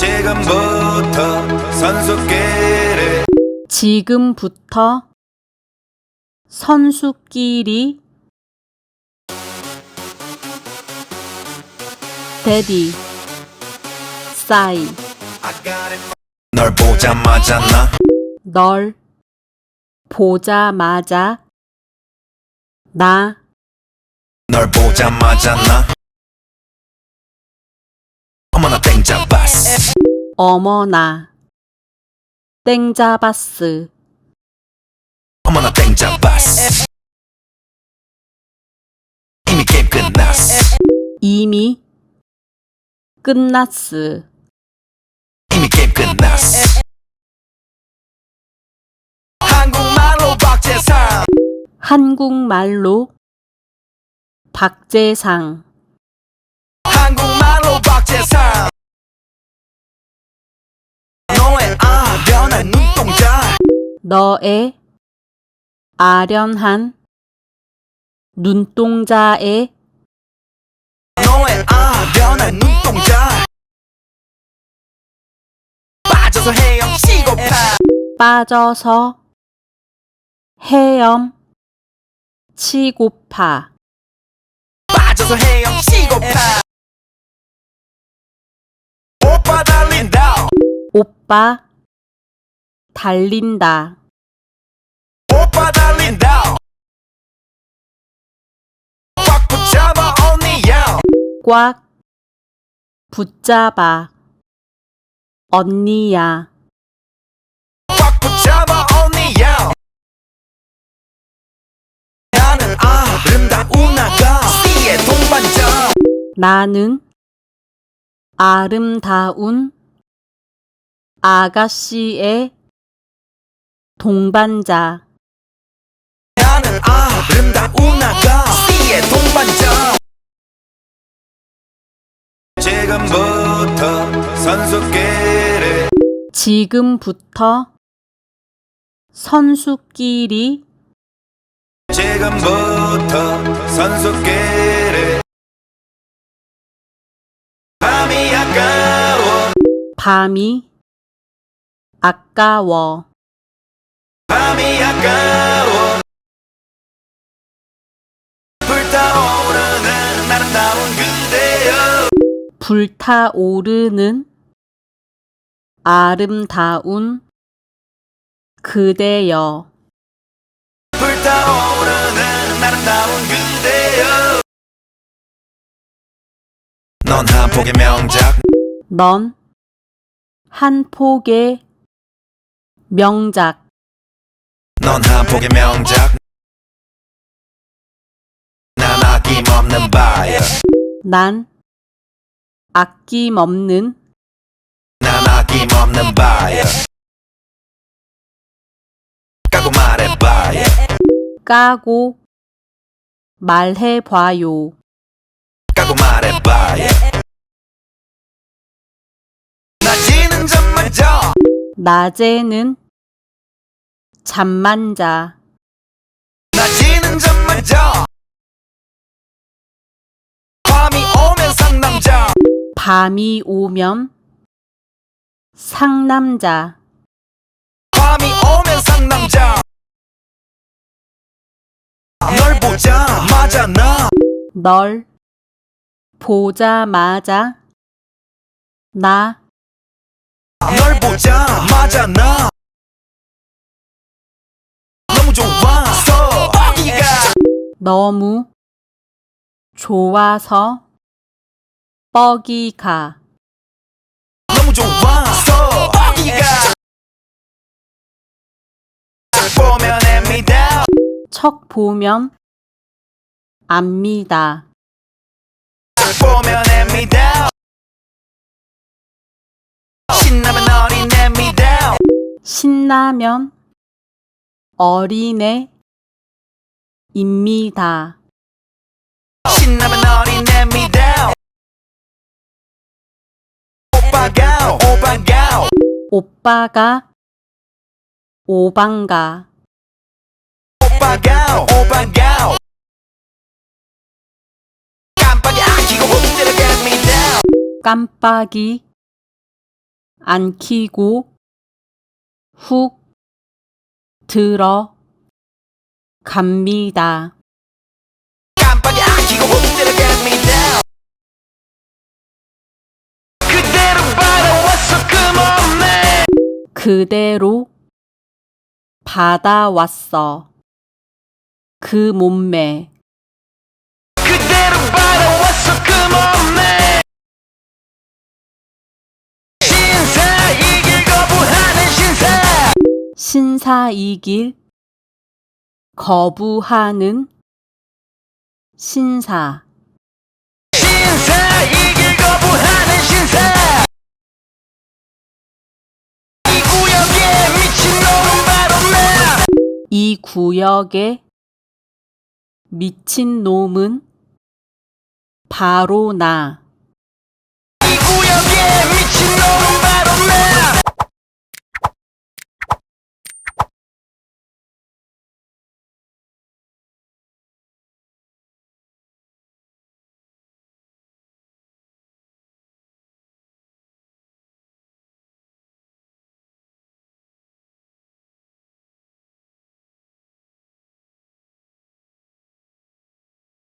지금부터 선수끼리 지금부터 선수끼리 데디 싸이 널 보자마자 널 보자마자 널 보자마자 어머나 땡 잡았어 어머나 땡 잡았스 어머나 땡 잡았어 이미 게임 끝났어 이미 끝났스 이미 게임 끝났어 한국말로 박재상 한국말로 박재상 한국말로 박재상 너의 아련한 눈동자 너의 아련한 눈동자에 너의 아련한 눈동자 빠져서 헤엄치고파 빠져서 헤엄치고파 빠져서 헤엄치고파 오빠 달린다 오빠 달린다 오빠 달린다 꽉 붙잡아 언니야 꽉 붙잡아 언니야 꽉 붙잡아 언니야 나는 아름다운 아가씨의 동반자 나는 아름다운 아가씨의 동반자 나는 아름다운 아가씨의 동반자 지금부터 선수끼리 지금부터 선수끼리 지금부터 선수끼리 밤이 아까워 밤이 아까워 밤이 아까워 불타오르는 아름다운 그대여 불타오르는 아름다운 그대여 불타오르는 아름다운 그대여 넌 한 폭의 명작 넌 한 폭의 명작 넌 한 폭의 명작 난 아낌없는 바야 난 아낌없는 난 아낌없는 바야 까고 말해봐야 까고 말해봐요 까고 말해봐야 낮에는 잠만 자 낮에는 잠만 자 낮에는 잠만 자 밤이 오면 상남자 밤이 오면 상남자 밤이 오면 상남자 널 보자마자 널 보자마자 널 보자마자 너무 좋아서 어디가 너무 좋아서 뻐기가 너무 좋아서 어디가 보면 앱니다 척 보면 압니다 보면 앱니다 신나면 어린애입니다 신나면 어린애입니다 신나면 어린애입니다 오빠가 오방가 오빠가 깜빡이 아끼고 못 들어갑니다 깜빡이 안 키고 훅 들어 갑니다. 깜빡이 안 켜고 훅 들어갑니다. 그대로 받아왔어 그 몸에. 그대로 받아왔어. 그 몸매. 그대로 받아왔어 그 몸에. 신사 이길 거부하는 신사. 신사이길 거부하는 신사. 신사 이길 거부하는 신사. 이 구역에 미친놈은 바로 나. 이 구역에 미친 놈은 바로 나.